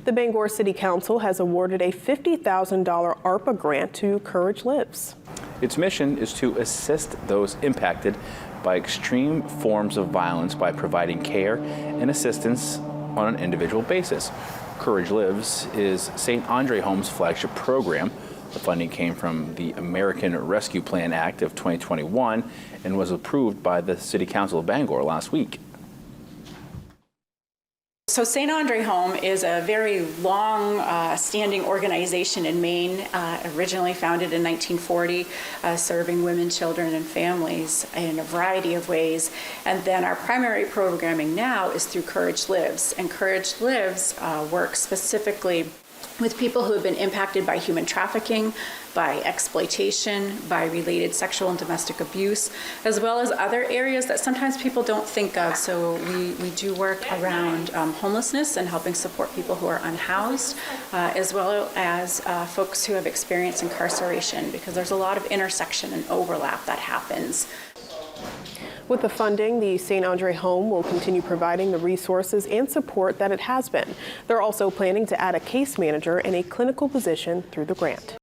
The Bangor City Council has awarded a $50,000 ARPA grant to Courage Lives. Its mission is to assist those impacted by extreme forms of violence by providing care and assistance on an individual basis. Courage Lives is St. Andre Home's flagship program. The funding came from the American Rescue Plan Act of 2021 and was approved by the City Council of Bangor last week. So St. Andre Home is a very long-standing organization in Maine, originally founded in 1940, serving women, children, and families in a variety of ways. And then our primary programming now is through Courage Lives. And Courage Lives works specifically with people who have been impacted by human trafficking, by exploitation, by related sexual and domestic abuse, as well as other areas that sometimes people don't think of. So we do work around homelessness and helping support people who are unhoused, as well as folks who have experienced incarceration, because there's a lot of intersection and overlap that happens. With the funding, the St. Andre Home will continue providing the resources and support that it has been. They're also planning to add a case manager and a clinical position through the grant.